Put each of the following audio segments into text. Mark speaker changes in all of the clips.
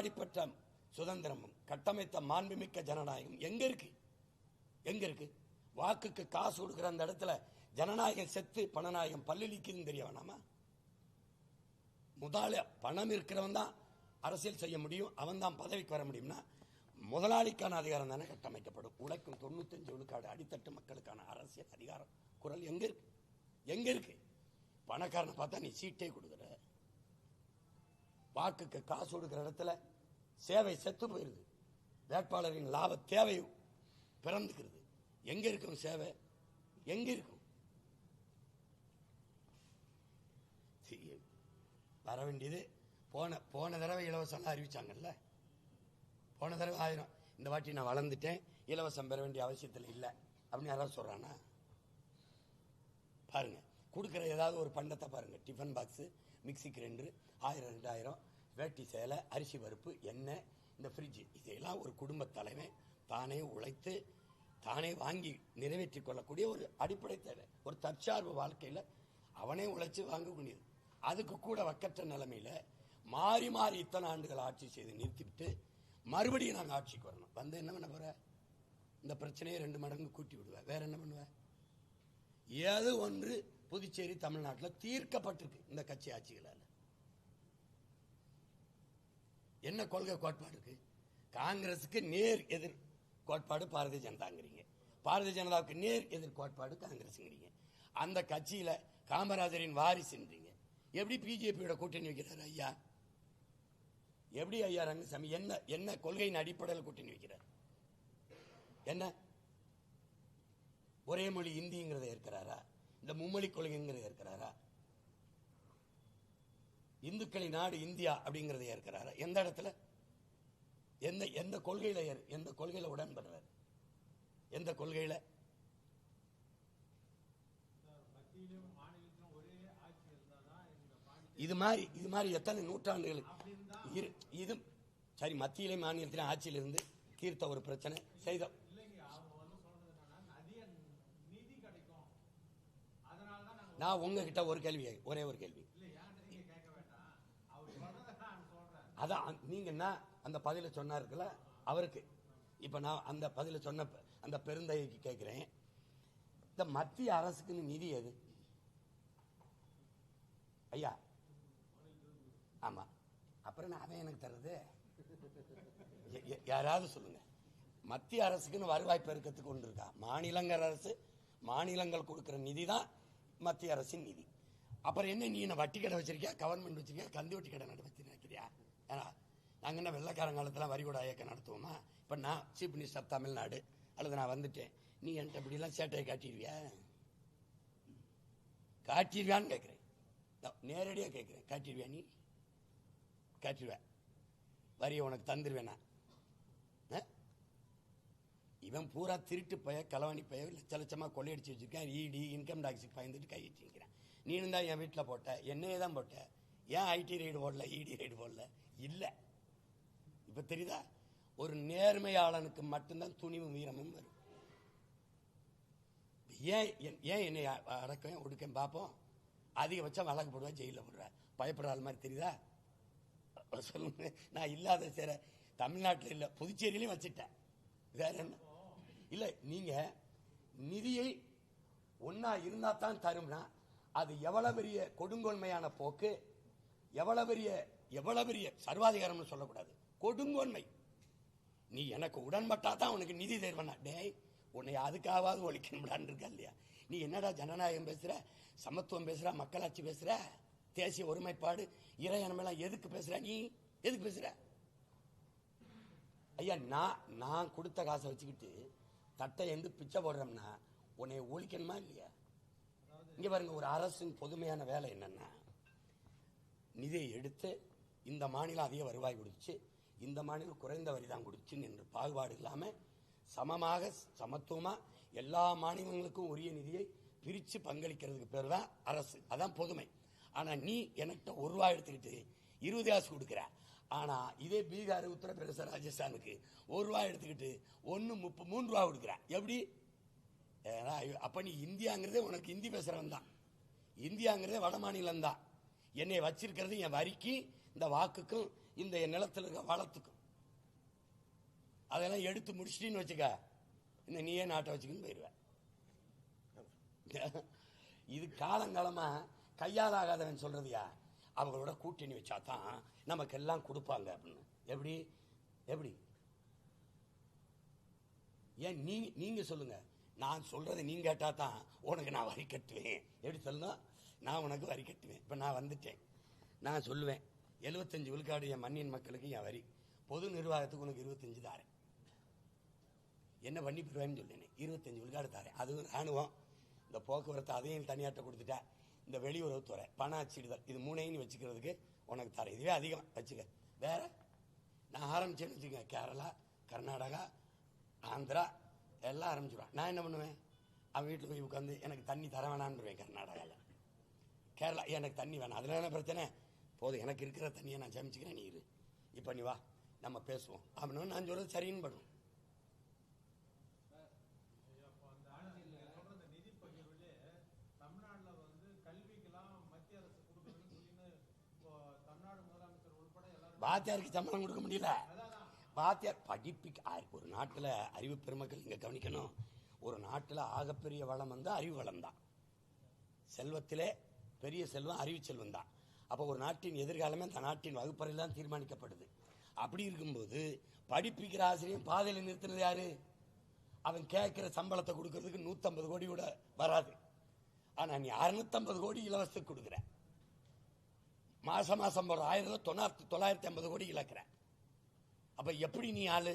Speaker 1: போராடிப்பட்ட சுதந்திரமும் கட்டமைத்த மாண்புமிக்க ஜனநாயகம் எங்க இருக்கு? எங்க இருக்கு? வாக்குக்கு காசு கொடுக்கிற அந்த இடத்துல ஜனநாயகம் செத்து பணநாயகம் பல்லிக்குன்னு தெரிய வேணாமா? முதலாளி பணம் இருக்கிறவன் தான் அரசியல் செய்ய முடியும், அவன் தான் பதவிக்கு வர முடியும்னா முதலாளிக்கான அதிகாரம் தானே கட்டமைக்கப்படும். உழைக்கும் 95 விழுக்காடு அடித்தட்டு மக்களுக்கான அரசியல் அதிகாரம் குரல் எங்க இருக்கு? எங்க இருக்கு? பணக்காரனை பார்த்தா நீ சீட்டே கொடுக்குற, வாக்குக்கு காசு கொடுக்கிற இடத்துல சேவை செத்து போயிருது, வேட்பாளரின் லாப தேவை பிறந்துக்கிறது. எங்க இருக்கும் சேவை? எங்க இருக்கும்? வர வேண்டியது போன தடவை இலவசம் அறிவிச்சாங்கல்ல, போன தடவை 1000, இந்த வாட்டி நான் வளர்ந்துட்டேன் இலவசம் பெற வேண்டிய அவசியத்தில் இல்லை அப்படின்னு யாராவது சொல்றானா? பாருங்க, கொடுக்கிற ஏதாவது ஒரு பண்டத்தை பாருங்க, டிஃபன் பாக்ஸ், மிக்சி கிரைண்டர், 1000 2000, வேட்டி சேலை, அரிசி பருப்பு, எண்ணெய், இந்த ஃப்ரிட்ஜ், இதெல்லாம் ஒரு குடும்ப தலைவன் தானே உழைத்து தானே வாங்கி நிறைவேற்றிக் கொள்ளக்கூடிய ஒரு அடிப்படை தேவை. ஒரு தற்சார்பு வாழ்க்கையில் அவனே உழைச்சு வாங்கக்கூடியது. அதுக்கு கூட வக்கற்ற நிலைமையில மாறி மாறி இத்தனை ஆண்டுகள் ஆட்சி செய்து நிறுத்திவிட்டு மறுபடியும் நாங்கள் ஆட்சிக்கு வரணும். வந்து என்ன பண்ண போற? இந்த பிரச்சனையை 2 மடங்கு கூட்டி விடுவேன். வேற என்ன பண்ணுவேன்? ஏதோ ஒன்று புதுச்சேரி தமிழ்நாட்டில் தீர்க்கப்பட்டிருக்கு இந்த கட்சி ஆட்சிகளால். என்ன கொள்கை கோட்பாடு இருக்கு? காங்கிரசுக்கு நேர் எதிர் கோட்பாடு பாரதிய ஜனதாங்கிறீங்க, பாரதிய ஜனதாவுக்கு நேர் எதிர் கோட்பாடு காங்கிரஸ்ங்கிறீங்க. அந்த கட்சியில காமராஜரின் வாரிசுன்றீங்க. எப்படி பிஜேபியோட கூட்டணி வைக்கிறார் ஐயா? எப்படி ஐயா ரங்கசாமி என்ன கொள்கையின் அடிப்படையில் கூட்டணி வைக்கிறார்? என்ன ஒரே மொழி இந்திங்கிறத ஏற்கிறாரா? இந்த மும்மொழி கொள்கைங்கிறத ஏற்கிறாரா? இந்துக்களின் நாடு இந்தியா அப்படிங்கறத ஏற்கிறாரா? எந்த இடத்துல, எந்த கொள்கையில உடன்படுறாரு? எந்த கொள்கையில? இது மாதிரி எத்தனை நூற்றாண்டுகள் இது சரி, மத்தியிலே மாநிலத்திலே ஆட்சியில் இருந்து தீர்த்த ஒரு பிரச்சனை செய்த நான் உங்ககிட்ட ஒரு கேள்வி, ஒரே ஒரு கேள்வி. அதான் நீங்க என்ன அந்த பதில சொன்னாருக்குல்ல அவருக்கு, இப்ப நான் அந்த பதில சொன்ன அந்த பெருந்தைக்கு கேட்கிறேன், இந்த மத்திய அரசுக்குன்னு நிதி எது ஐயா? ஆமா, அப்புறம் நான் அவன் எனக்கு தர்றது யாராவது சொல்லுங்க. மத்திய அரசுக்குன்னு வருவாய் பெருக்கத்துக்கு ஒன்று இருக்கா? மாநிலங்கள் அரசு, மாநிலங்கள் கொடுக்கிற நிதி தான் மத்திய அரசின் நிதி. அப்புறம் என்ன நீ என்ன வட்டி கடை வச்சிருக்கியா, கவர்மெண்ட் வச்சிருக்கியா, கந்து வட்டி கடை வச்சிருக்கியா? நாங்க என்ன வெள்ளக்காரன் காலத்துல வரிகூட இயக்கம் நடத்துவோமா? இப்ப நான் சீஃப் மினிஸ்டர் தமிழ்நாடு அல்லது நான் வந்துட்டேன், நீ என்கிட்ட இப்படி எல்லாம் சேட்டையை காட்டிடுவியான்னு கேட்கிறேன், நேரடியா கேட்கிறேன். காட்டிடுவியா? நீ காட்டிடுவேன், வரியை உனக்கு தந்துருவேனா? இவன் பூரா திருட்டு பய, களவாணி பய, லட்ச லட்சமா கொள்ளையடிச்சு வச்சிருக்கேன், இடி இன்கம் டாக்ஸுக்கு பயந்துட்டு கை வச்சிருக்கிறேன். நீனும் தான் என் வீட்டில் போட்ட, என்னையே தான் போட்ட, ஏன் ஐடி ரைடு போடல, இடி ரைடு போடல? இல்ல, இப்ப தெரியுதா? ஒரு நேர்மையாளனுக்கு மட்டும்தான் துணிவும் வீரமும் வரும். ஏன் என்னை அடக்கம் ஒடுக்கம் பார்ப்போம், அதிகபட்சம் வழக்கு போடுவேன், ஜெயில போடுவேன், பயப்படுற ஆள் மாதிரி தெரியுதா? சொல்லுங்க. நான் இல்லாத சேர தமிழ்நாட்டில் இல்ல, புதுச்சேரியிலையும் வச்சுட்டேன். வேற என்ன? இல்ல, நீங்க நிதியை ஒன்னா இருந்தா தான் தரும்னா அது எவ்வளவு பெரிய கொடுங்கோன்மையான போக்கு, எவ்வளவு பெரிய சர்வாதிகாரம்னு சொல்லக்கூடாது, கொடுங்கோன்மை. நீ எனக்கு உடன்பட்டா தான் உனக்கு நிதி தேர்வனா? டேய், உன்னை அதுக்காவது ஒழிக்கணும்டான்னு இருக்கா இல்லையா? நீ என்னடா ஜனநாயகம் பேசுற, சமத்துவம் பேசுற, மக்களாட்சி பேசுற, தேசிய ஒருமைப்பாடு, இறையாண்மைலாம் எதுக்கு பேசுற? நீ எதுக்கு பேசுற? ஐயா, நான் கொடுத்த காசை வச்சுக்கிட்டு தட்டை எந்து பிச்சை போடுறோம்னா உன்னை ஒழிக்கணுமா இல்லையா? இங்க பாருங்க, ஒரு அரசின் பொதுமையான வேலை என்னன்னா, நிதியை எடுத்து இந்த மாநிலம் அதிக வருவாய் கொடுத்துச்சு, இந்த மாநிலம் குறைந்த வரி தான் கொடுத்துச்சுன்னு என்று பாகுபாடு இல்லாம சமமாக சமத்துவமா எல்லா மாநிலங்களுக்கும் உரிய நிதியை பிரிச்சு பங்களிக்கிறதுக்கு பேர் தான் அரசு. அதான் பொதுமை. ஆனா நீ என்கிட்ட ₹1 எடுத்துக்கிட்டு 20 காசு கொடுக்கிற. ஆனா இதே பீகார், உத்தரப்பிரதேச, ராஜஸ்தானுக்கு ₹1 எடுத்துக்கிட்டு 3 கொடுக்குற. எப்படி? அப்ப நீ இந்தியாங்கிறதே உனக்கு இந்தி பேசுறவன் தான், இந்தியாங்கிறதே வட மாநிலம் தான். என்னை வச்சிருக்கிறது என் வரிக்கு இந்த வாக்குக்கும் இந்த நிலத்தில் இருக்க வளத்துக்கும். அதெல்லாம் எடுத்து முடிச்சிட்டின்னு வச்சுக்க, இந்த நீயே நாட்டை வச்சுக்கின்னு போயிடுவேன். இது காலங்காலமா கையால் ஆகாதவன் சொல்றதுயா, அவங்களோட கூட்டணி வச்சா தான் நமக்கு எல்லாம் கொடுப்பாங்க அப்படின்னு. எப்படி எப்படி ஏன் நீங்க சொல்லுங்க. நான் சொல்றதை நீங்க கேட்டா தான் உனக்கு நான் வரி கட்டுவேன். எப்படி சொல்லணும், நான் உனக்கு வரி கட்டுவேன். இப்ப நான் வந்துட்டேன், நான் சொல்லுவேன் 75 விழுக்காடு என் மண்ணின் மக்களுக்கு என் வரி, பொது நிர்வாகத்துக்கு உனக்கு 25 தாரேன், என்ன பண்ணி பெறுவேன்னு சொல்லினேன். 25 விழுக்காடு தாரேன். அதுவும் ராணுவம், இந்த போக்குவரத்து அதையும் தனியாட்ட கொடுத்துட்டா, இந்த வெளியுறவுத்துறை, பண அச்சிடுதல், இது மூணையும் வச்சுக்கிறதுக்கு உனக்கு தரேன். இதுவே அதிகம் வச்சுக்க. வேற நான் ஆரம்பிச்சேன்னு வச்சுக்க, கேரளா, கர்நாடகா, ஆந்திரா எல்லாம் ஆரம்பிச்சுடுவான். நான் என்ன பண்ணுவேன், அவன் வீட்டில் போய் உட்காந்து எனக்கு தண்ணி தர வேணான்னுருவேன். கர்நாடகாவில், கேரளா எனக்கு தண்ணி வேணாம், அதில் என்ன பிரச்சனை, போதும் எனக்கு இருக்கிற தண்ணியை நான் சமைச்சுக்கிறேன், நீ இரு, இப்போ நீ வா நம்ம பேசுவோம் அப்படின்னு நான் சொல்றது சரின்னு பண்ணுவோம். வாத்தியாருக்கு சம்பளம் கொடுக்க முடியல. வாத்தியார் படிப்புக்கு ஒரு நாட்டில் அறிவு பெருமக்கள் இங்கே கவனிக்கணும். ஒரு நாட்டில் ஆகப்பெரிய வளம் வந்து அறிவு வளம் தான். செல்வத்திலே பெரிய செல்வம் அறிவு செல்வம் தான். அப்போ ஒரு நாட்டின் எதிர்காலமே அந்த நாட்டின் வகுப்பறையில் தான் தீர்மானிக்கப்படுது. அப்படி இருக்கும்போது படிப்பிக்கிற ஆசிரியர் பாதையில் நிறுத்தினது யாரு? அவன் கேட்கிற சம்பளத்தை கொடுக்கறதுக்கு 150 கோடி கூட வராது. ஆனா நீ 650 கோடி இலவசத்துக்கு கொடுக்குற, மாசம் மாசம் ஒரு 950 கோடி இழக்கிற. அப்ப எப்படி நீ ஆளு?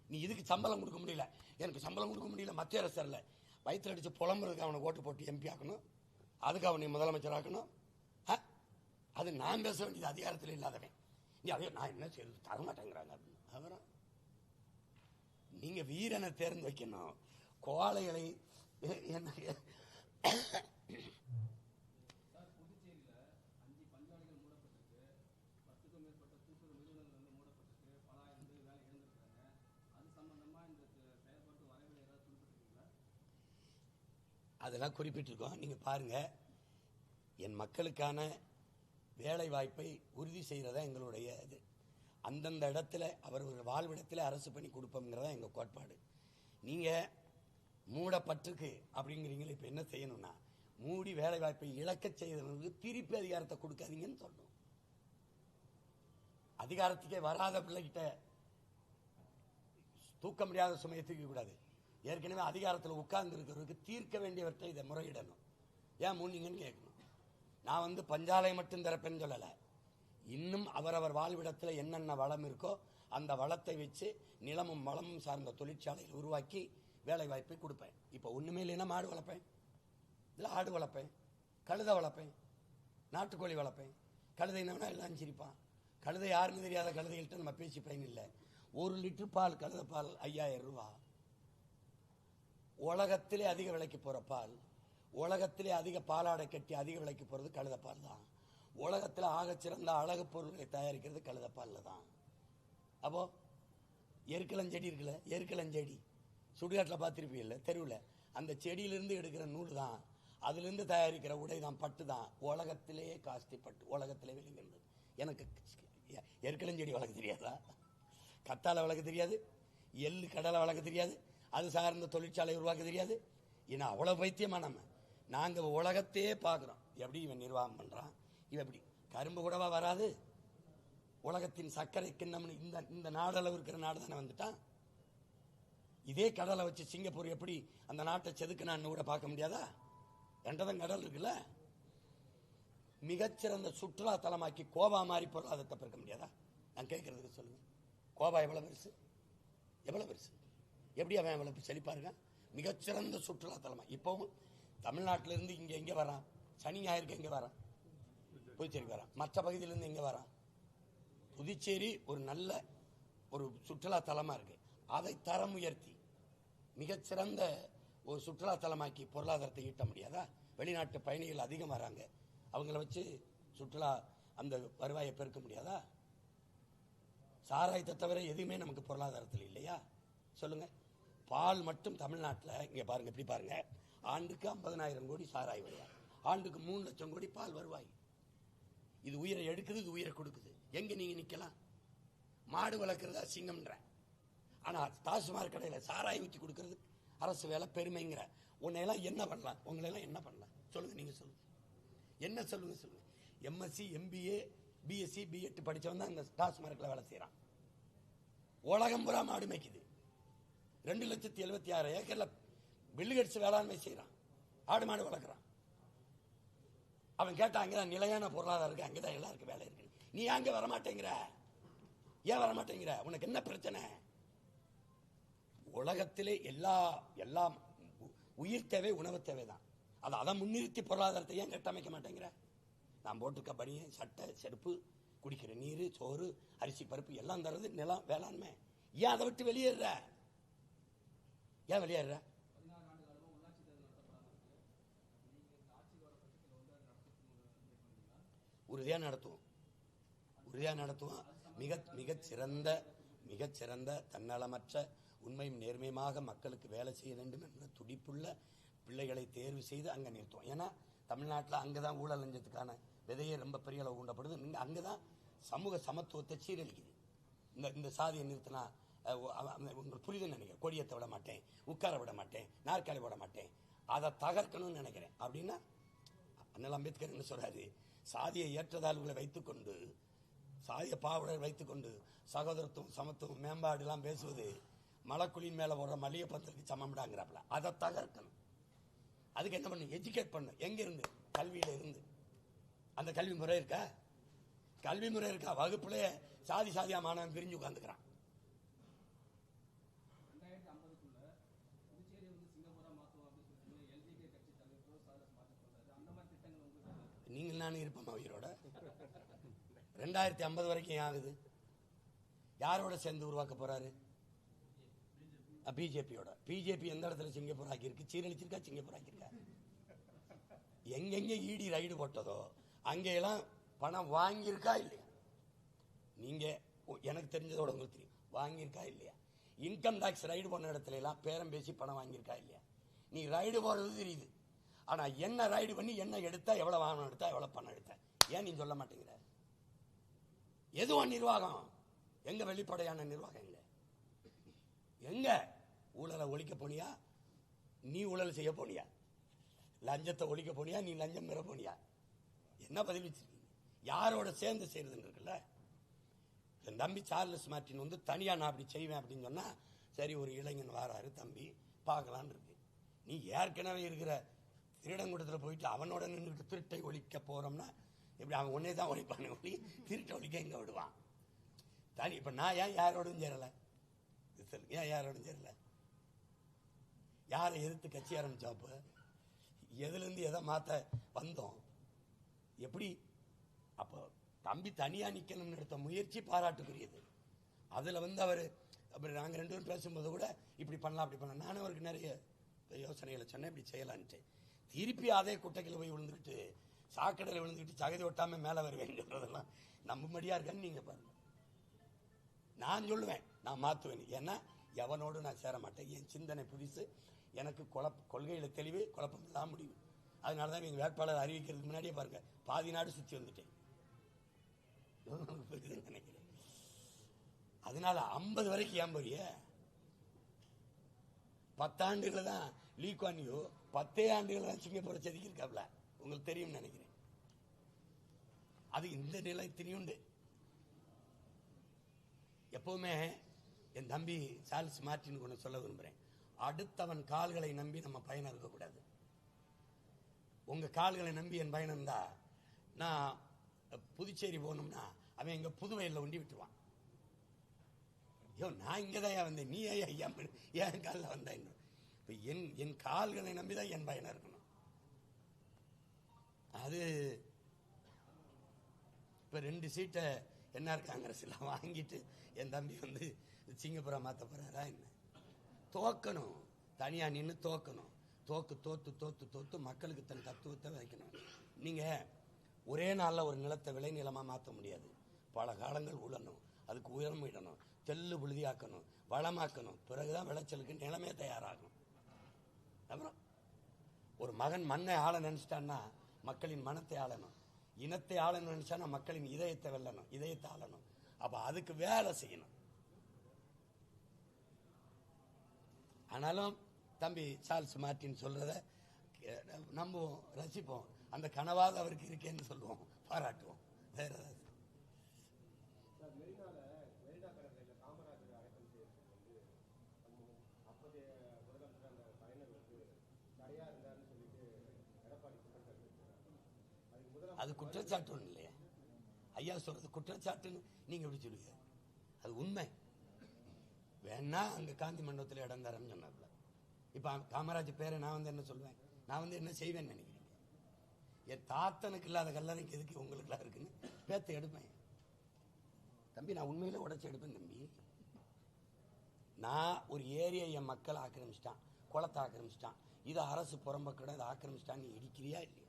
Speaker 1: நீ இதுக்கு சம்பளம் கொடுக்க முடியல, எனக்கு சம்பளம் கொடுக்க முடியல, மத்திய அரசு இல்ல, வயிற்றுல அடிச்சு புலம்புறதுக்கு அவனை ஓட்டு போட்டு எம்பி ஆக்கணும், அதுக்கு அவனை முதலமைச்சர் ஆக்கணும். அது நான் பேச வேண்டியது அதிகாரத்தில் இல்லாதவன். நீ அதே நான் என்ன செய்யறது, தரமாட்டேங்கிறாங்க அப்படின்னு. அப்புறம் நீங்க வீரனை தேர்ந்து வைக்கணும். கோழைகளை என்ன அதெல்லாம் குறிப்பிட்டிருக்கோம், நீங்க பாருங்க. என் மக்களுக்கான வேலை வாய்ப்பை உறுதி செய்யறதா எங்களுடைய இது. அந்தந்த இடத்துல அவர்கள் வாழ்விடத்தில் அரசு பணி கொடுப்போம்ங்கிறதா எங்க கோட்பாடு. நீங்க மூடப்பட்டிருக்கு அப்படிங்கிறீங்களா, இப்ப என்ன செய்யணும்னா மூடி வேலை வாய்ப்பை இழக்க செய்தவர்களுக்கு திருப்பி அதிகாரத்தை கொடுக்காதீங்கன்னு சொல்லணும். அதிகாரத்துக்கே வராத பிள்ளைகிட்ட தூக்க முடியாத சுமையை தூக்க கூடாது. ஏற்கனவே அதிகாரத்தில் உட்கார்ந்து இருக்கிறவருக்கு தீர்க்க வேண்டியவற்றை இதை முறையிடணும். ஏன் மூடிங்கன்னு கேட்கணும். நான் வந்து பஞ்சாலை மட்டும் திறப்பேன்னு சொல்லல, இன்னும் அவரவர் வாழ்விடத்தில் என்னென்ன வளம் இருக்கோ அந்த வளத்தை வச்சு நிலமும் வளமும் சார்ந்த தொழிற்சாலைகள் உருவாக்கி வேலை வாய்ப்பை கொடுப்பேன். இப்போ ஒண்ணுமே இல்லைன்னா மாடு வளர்ப்பேன், இல்லை ஆடு வளர்ப்பேன், கழுதை வளர்ப்பேன், நாட்டுக்கோழி வளர்ப்பேன். கழுதைன்னா எல்லாம் சிரிப்பான். கழுதை யாருன்னு தெரியாத கழுதைகள்கிட்ட நம்ம பேசி பயன் இல்லை. 1 லிட்டர் பால், கழுதை பால் 5000 ரூபாய். உலகத்திலே அதிக விலைக்கு போற பால், உலகத்திலே அதிக பாலாடை கட்டி அதிக விலைக்கு போறது கழுதைப்பால் தான். உலகத்தில் ஆகச்சிறந்த அழகு பொருட்களை தயாரிக்கிறது கழுதைப்பால்ல தான். அப்போ எருக்கலஞ்செடி இருக்குல்ல, எருக்கலஞ்செடி சுடுகாட்டில் பார்த்திருப்பீங்கல்ல தெருவில், அந்த செடியிலிருந்து எடுக்கிற நூல் தான், அதிலிருந்து தயாரிக்கிற உடை தான், பட்டு தான். உலகத்திலேயே காஸ்ட்லி பட்டு, உலகத்திலே விளைகிறது. எனக்கு எருக்கலஞ்செடி வளர்க்க தெரியாதா? கத்தாழை வளர்க்க தெரியாது, எள்ளு கடலை வளர்க்க தெரியாது, அது சார்ந்த தொழிற்சாலை உருவாக்க தெரியாது. ஏன்னா அவ்வளவு பைத்தியமா நாங்க உலகத்தையே பார்க்கிறோம். எப்படி இவன் நிர்வாகம் பண்றான், இவன் எப்படி கரும்பு கூடவா வராது? உலகத்தின் சர்க்கரை கிண்ணம் இந்த நாடளவு இருக்கிற நாடு தானே வந்துட்டான். இதே கடலை வச்சு சிங்கப்பூர் எப்படி அந்த நாட்டை செதுக்கினான்னு கூட பார்க்க முடியாதா? ரெண்டதான் கடல் இருக்குல்ல. மிகச்சிறந்த சுற்றுலா தலமாக்கி கோவா மாதிரி பொருளாதாரத்தை பெருக்க முடியாதா? நான் கேட்கறதுக்கு சொல்லுங்க. கோவா எவ்வளவு பெருசு, எவ்வளவு பெருசு, எப்படி அவன் எவ்வளவு செழிப்பாருங்க. மிகச்சிறந்த சுற்றுலா தலமா. இப்பவும் தமிழ்நாட்டிலிருந்து இங்க எங்க வரான், சனி ஞாயிற்கு எங்க வரான், புதுச்சேரிக்கு வரான். மற்ற பகுதியிலிருந்து எங்க வரான், புதுச்சேரி ஒரு நல்ல ஒரு சுற்றுலா தலமா இருக்கு. அதை தரம் உயர்த்தி மிகச்சிறந்த ஒரு சுற்றுலா தலமாக்கி பொருளாதாரத்தை ஈட்ட முடியாதா? வெளிநாட்டு பயணிகள் அதிகம் வராங்க, அவங்கள வச்சு சுற்றுலா அந்த வருவாயை பெருக்க முடியாதா? சாராயத்தை தவிர எதுவுமே நமக்கு பொருளாதாரத்தில் இல்லையா? சொல்லுங்க. பால் மட்டும் தமிழ்நாட்டில் இங்க பாருங்க, இப்படி பாருங்க, ஆண்டுக்கு 50,000 கோடி சாராய வருவாய், ஆண்டுக்கு 3 லட்சம் கோடி பால் வருவாய். இது உயிரை எடுக்குது, இது உயிரை கொடுக்குது. எங்க நீங்க நிக்கலாம்? மாடு வளர்க்கறதா சிங்கம்ன்ற, ஆனா டாஸ்மாக் கடையில் சாராய் ஊற்றி கொடுக்கறது அரசு வேலை பெருமைங்கிற. உன்னையெல்லாம் என்ன பண்ணலாம்? உங்களையெல்லாம் என்ன பண்ணலாம் சொல்லுங்க? நீங்க சொல்லுங்க, என்ன சொல்லுங்க சொல்லுங்க. எம்எஸ்சி, எம்பிஏ, பிஎஸ்சி, பிஎட் படிச்சவன் தான் இந்த டாஸ்மார்க்ல வேலை செய்யறான். உலகம் பூரா மாடு மேய்க்குது. 2,76,000 ஏக்கர்ல பில்லுகட்ஸ் வேளாண்மை செய்யறான், ஆடு மாடு வளர்க்குறான். அவன் கேட்டா அங்கதான் நிலையான பொருளாதாரம் இருக்கு, அங்கதான் எல்லாருக்கும் வேலை இருக்கு. நீ அங்க வரமாட்டேங்கிற, ஏன் வரமாட்டேங்கிற? உனக்கு என்ன பிரச்சனை? உலகத்திலே எல்லாம் உயிர் தேவை, உணவு தேவை தான். அதை முன்னிறுத்தி பொருளாதாரத்தை ஏன் கட்டமைக்க மாட்டேங்கிற? நான் போட்டிருக்க பணியை, சட்டை, செருப்பு, குடிக்கிற நீர், சோறு, அரிசி, பருப்பு எல்லாம் தருது நிலம், வேளாண்மை. ஏன் அதை விட்டு வெளியேற? ஏன் வெளியேற? உறுதியா நடத்துவோம், உறுதியா நடத்துவோம். மிகச்சிறந்த தன்னலமற்ற உண்மையும் நேர்மையுமாக மக்களுக்கு வேலை செய்ய வேண்டும் என்ற துடிப்புள்ள பிள்ளைகளை தேர்வு செய்து அங்கே நிறுத்துவோம். ஏன்னா தமிழ்நாட்டில் அங்கதான் ஊழல் லஞ்சத்துக்கான விதையை ரொம்ப பெரிய அளவு உண்டப்படுது. அங்கதான் சமூக சமத்துவத்தை சீரழிக்குது. இந்த சாதியை நிறுத்தினா உங்களுக்கு புரியுதுன்னு நினைக்கிறேன். கொடியத்தை விட மாட்டேன், உட்கார விட மாட்டேன், நாற்காலி விட மாட்டேன், அதை தகர்க்கணும்னு நினைக்கிறேன். அப்படின்னா அண்ணல் அம்பேத்கர் என்ன சொல்றாரு? சாதியை ஏற்றதாழ்வுகளை வைத்துக்கொண்டு, சாதிய பாவுடர் வைத்துக்கொண்டு சகோதரத்துவம், சமத்துவம், மேம்பாடு எல்லாம் பேசுவது மலைக்குழியின் மேல போடுற மல்லிகை பந்தலுக்கு சமம்டாங்கிறாப்ல. அதை தகர்க்கணும். அதுக்கு என்ன பண்ணு? எஜுகேட் பண்ணு. எங்க இருந்து? கல்வியில இருந்து. அந்த கல்வி முறை இருக்கா? கல்வி முறை இருக்கா? வகுப்புல சாதியா மாணவன் பிரிஞ்சு உட்கார்ந்துக்கிறான். நீங்கள் நானும் இருப்போமா உயிரோட? 2050 வரைக்கும் ஏன் ஆகுது? யாரோட சேர்ந்து உருவாக்க போறாரு? பிஜேபியோட. பிஜேபி எந்த இடத்துல சிங்கப்பூர் ஆக்கியிருக்கு? சீரழிச்சிருக்கா? சிங்கப்பூர் ஆக்கியிருக்கா? எங்கெங்க இடி ரைடு போட்டதோ அங்கெல்லாம் பணம் வாங்கியிருக்கா இல்லையா? நீங்க எனக்கு தெரிஞ்சதோட உங்களுக்கு தெரியும், வாங்கியிருக்கா இல்லையா? இன்கம் டாக்ஸ் ரைடு போன இடத்துல எல்லாம் பேரம் பேசி பணம் வாங்கியிருக்கா இல்லையா? நீ ரைடு போறது தெரியுது, ஆனா என்ன ரைடு பண்ணி என்ன எடுத்தா, எவ்வளவு வாகனம் எடுத்தா, எவ்வளவு பணம் எடுத்தா, ஏன் நீ சொல்ல மாட்டேங்கிற? எதுவும் நிர்வாகம் எங்க? வெளிப்படையான நிர்வாகம் எங்க? எங்க? ஊழலை ஒழிக்க போனியா? நீ ஊழல் செய்ய போனியா? லஞ்சத்தை ஒழிக்க போனியா? நீ லஞ்சம் பெற போனியா? என்ன பதில் வச்சிருக்கீங்க? யாரோட சேர்ந்து செய்யறதுன்னு இருக்குல்ல. என் தம்பி சார்லஸ் மார்டின் வந்து தனியா நான் அப்படி செய்வேன் அப்படின்னு சொன்னா, சரி ஒரு இளைஞன் வாராரு தம்பி பார்க்கலான்னு இருக்கு. நீ ஏற்கனவே இருக்கிற திருடங்குடத்தில் போயிட்டு அவனோட நின்றுட்டு திருட்டை ஒழிக்க போறோம்னா எப்படி? அவன் ஒன்னே தான் ஒழிப்பான ஒளி, திருட்டை ஒழிக்க எங்க விடுவான்? தனி. இப்ப நான் ஏன் யாரோடும் சேரல? ஏன் யாரோடும் சேரல? யாரை எதிர்த்து கட்சி ஆரம்பிச்சாப்ப? எதுல இருந்து எதை மாத்த வந்தோம்? எப்படி? அப்போ தம்பி தனியா நிக்கணும்னு எடுத்த முயற்சி பாராட்டுக்குரியது. அதுல வந்து அவரு நாங்க 2 பேரும் பேசும்போது கூட இப்படி பண்ணலாம் அப்படி பண்ணலாம், நானும் அவருக்கு நிறைய யோசனைகளை சொன்னேன், இப்படி செய்யலான்ட்டு. திருப்பி அதே குட்டைக்கில் போய் விழுந்துக்கிட்டு, சாக்கடையில் விழுந்துக்கிட்டு சகதி ஒட்டாம மேல வருவேங்கிறதெல்லாம் நம்பும்படியா இருக்கான்னு நீங்க பாருங்க. நான் சொல்லுவேன், நான் மாத்துவேன். ஏன்னா எவனோடு நான் சேர மாட்டேன். என் சிந்தனை புதுசு, எனக்கு கொள்கையில தெளிவு, குழப்பம் இல்லாம முடிவு. அதனாலதான் எங்க வேட்பாளர் அறிவிக்கிறதுக்கு முன்னாடியே பாருங்க, பாதி நாடு சுத்தி வந்துட்டேன். நினைக்கிறேன். அதனால 50 வரைக்கும் ஏன் போறிய? 10 ஆண்டுகள் தான் லீ குவான் யூ 10 ஆண்டுகள் தான் சிங்கப்பூரை செதுக்கியிருக்காப்ல. உங்களுக்கு தெரியும் நினைக்கிறேன். அது இந்த நிலையத்திலையும் உண்டு. எப்பவுமே என் தம்பி சார்ல்ஸ் மார்டின் ஒன்று சொல்ல விரும்புறேன். அடுத்தவன் கால்களை நம்பி நம்ம பயணம் இருக்கக்கூடாது. உங்க கால்களை நம்பி என் பயணம் இருந்தா, நான் புதுச்சேரி போகணும்னா அவன் எங்க புதுவையில் ஒண்டி விட்டுருவான். ஐயோ நான் இங்கதான் வந்தேன், நீ என் காலில் வந்த. என் கால்களை நம்பிதான் என் பயணம் இருக்கணும். அது இப்ப 2 சீட்டை என்ஆர் காங்கிரஸ்ல வாங்கிட்டு என் தம்பி வந்து சிங்கப்பூரா மாத்த போறாரா என்ன? தோக்கணும், தனியா நின்று தோக்கணும். தோத்து மக்களுக்கு தன் தத்துவத்தை வைக்கணும். நீங்க ஒரே நாள்ல ஒரு நிலத்தை விளைநிலமா மாற்ற முடியாது. பல காலங்கள் உழணும், அதுக்கு உயரம் இடணும், தெல்லு புழுதியாக்கணும், வளமாக்கணும். பிறகுதான் விளைச்சலுக்கு நிலமே தயாராகும். அப்புறம் ஒரு மகன் மண்ணை ஆள நினைச்சிட்டான்னா மக்களின் மனத்தை ஆளணும். இனத்தை ஆளணும்னு நினைச்சா நான் மக்களின் இதயத்தை வெல்லணும், இதயத்தை ஆளணும். அப்ப அதுக்கு வேலை செய்யணும். ஆனாலும் தம்பி சார்ல்ஸ் மார்ட்டின் சொல்றத நம்புவோம், ரசிப்போம். அந்த கனவாத அவருக்கு இருக்கேன்னு சொல்லுவோம், பாராட்டுவோம். வேற ஏதாவது அது குற்றச்சாட்டு ஒண்ணு இல்லையா? ஐயா சொல்றது குற்றச்சாட்டுன்னு நீங்க எப்படி சொல்லுவீங்க? அது உண்மை. வேணா அங்க காந்தி மண்டபத்தில் இடம் தரேன்னு சொன்னாப்ல. இப்ப காமராஜ் பேரை நான் வந்து என்ன சொல்வேன்? நான் வந்து என்ன செய்வேன்னு நினைக்கிறீங்க? என் தாத்தனுக்கு இல்லாத கல்லறைக்கு எதுக்கு உங்களுக்கு எல்லாம் இருக்குன்னு பேத்த எடுப்பேன் தம்பி. நான் உண்மையில உடைச்சு எடுப்பேன் தம்பி. நான் ஒரு ஏரியா என் மக்களை ஆக்கிரமிச்சிட்டான், குளத்தை ஆக்கிரமிச்சிட்டான், இது அரசு புறம்பக்கட இதை ஆக்கிரமிச்சிட்டான். நீ இடிக்கிறியா இல்லையா?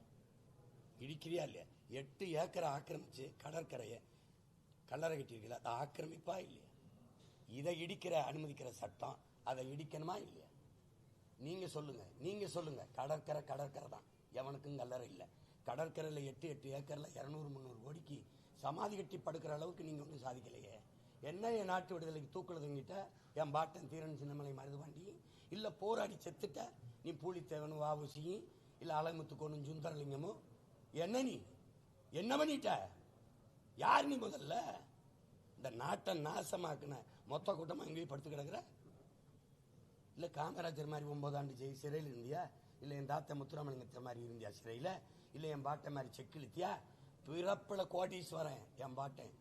Speaker 1: இடிக்கிறியா இல்லையா? 8 ஏக்கரை ஆக்கிரமிச்சு கடற்கரையை கல்லறை கட்டியிருக்கல, அதை ஆக்கிரமிப்பா இல்லையா? இதை இடிக்கிற அனுமதிக்கிற சட்டம், அதை இடிக்கணுமா இல்லையா? நீங்க சொல்லுங்க, நீங்க சொல்லுங்க. கடற்கரை கடற்கரை தான், எவனுக்கும் கல்லறை இல்லை. கடற்கரையில் 8 ஏக்கர்ல 200-300 கோடிக்கு சமாதி கட்டி படுக்கிற அளவுக்கு நீங்க ஒன்றும் சாதிக்கலையே. என்ன என் நாட்டு விடுதலைக்கு தூக்குல தங்கிட்ட என் பாட்டன் தீரன் சின்னமலை மருதுபாண்டி, இல்ல போராடி செத்துட்ட நீ பூலித்தேவனும் வாவுசியும், இல்ல அலைமுத்துக்கோனும் சுந்தரலிங்கமும். என்ன நீ என்ன பண்ணிட்ட? யார் நீ? முதல்ல இந்த நாட்டை நாசமாக்குன மொத்த கூட்டமா எங்கேயும் படுத்து கிடக்குற? இல்ல காமராஜர் மாதிரி 9 ஆண்டு ஜெயில் சிறையில் இருந்தியா? இல்ல என் தாத்த முத்துராமலிங்கத்தை மாதிரி இருந்தியா சிறையில? இல்ல என் பாட்டை மாதிரி செக் இழுத்தியா? பிறப்புல கோட்டீஸ்வரன் என் பாட்டேன்,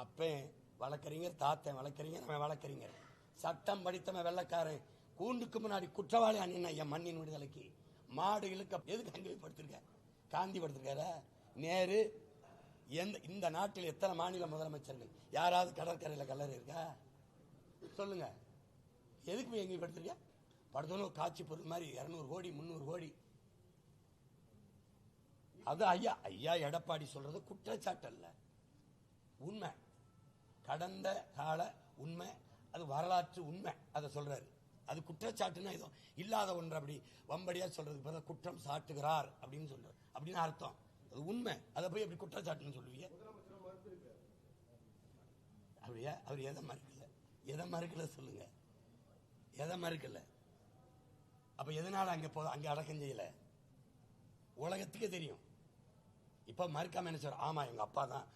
Speaker 1: அப்பேன் வழக்கறிஞர், தாத்தன் வழக்கறிஞர், அவன் வழக்கறிஞர், சட்டம் படித்தவன் வெள்ளக்காரன், கூண்டுக்கு முன்னாடி குற்றவாளி அண்ணன் என் மண்ணின் விடுதலைக்கு. மாடு இழுக்க எதுக்கு அங்கே படுத்திருக்க? காந்தி படுத்திருக்கார? நேரு? இந்த நாட்டில் எத்தனை மாநில முதலமைச்சர்கள் யாராவது கடற்கரையில் கல்லறை இருக்கா? சொல்லுங்க. எதுக்கு எங்க படுத்திருக்க? படுத்தணும் காட்சி பொருள் மாதிரி 200 கோடி 300 கோடி. அது ஐயா ஐயா எடப்பாடி சொல்றது குற்றச்சாட்டு அல்ல, உண்மை. கடந்த கால உண்மை, அது வரலாற்று உண்மை. அதை சொல்றாரு. அது குற்றச்சாட்டுன்னா இது இல்லாத ஒன்று அப்படி வம்படியா சொல்றதுக்கு பதிலா குற்றம் சாட்டுகிறார் அப்படின்னு சொல்றாரு. அப்படின்னு அர்த்தம். அது உண்மை. அதை போய் அப்படி குற்றச்சாட்டுன்னு சொல்லுவீங்க? அப்படியா? அவர் எதை மறுக்கல? எதை மறுக்கல சொல்லுங்க? எதை மறுக்கல? அப்ப எதனால அங்க அடக்கம் செய்யல? உலகத்துக்கே தெரியும். இப்ப மறுக்காம என்ன சொல்ற? ஆமா எங்க அப்பா தான்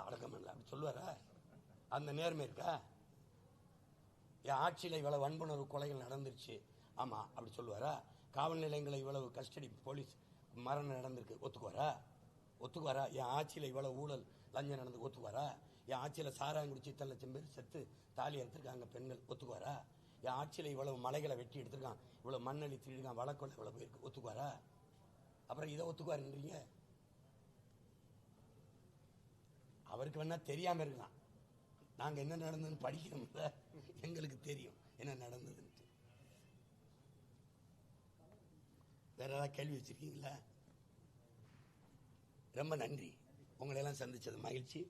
Speaker 1: அடக்கம் பண்ணல அப்படி சொல்லுவாரா? அந்த நேர்மை இருக்கா? என் ஆட்சியில இவ்வளவு வன்புணர்வு கொலைகள் நடந்துருச்சு, ஆமா அப்படி சொல்லுவாரா? காவல் நிலையங்களை இவ்வளவு கஸ்டடி போலீஸ் மரணம் நடந்திருக்கு, ஒத்துக்குவாரா? ஒத்துக்குவாரா? என் ஆட்சியில இவ்வளவு ஊழல் லஞ்சம் நடந்து ஒத்துக்குவாரா? என் ஆட்சியில சாராயம் குடிச்சு 1 லட்சம் பேர் செத்து தாலி எடுத்திருக்காங்க பெண்கள், ஒத்துக்குவாரா? என் ஆட்சியில இவ்வளவு மலைகளை வெட்டி எடுத்திருக்கான், இவ்வளவு மண்ணளி திருடிருக்கான், வழக்கொலை இவ்வளவு பேருக்கு, ஒத்துக்குவாரா? அப்புறம் இதை ஒத்துக்குவாருன்றீங்க? அவருக்கு வேணா தெரியாம இருக்கலாம், நாங்க என்ன நடந்ததுன்னு படிக்கிறோம்ல, எங்களுக்கு தெரியும் என்ன நடந்ததுன்னு. வேற ஏதாவது கேள்வி வச்சிருக்கீங்களா? ரொம்ப நன்றி, உங்களை எல்லாம் சந்திச்சது மகிழ்ச்சி.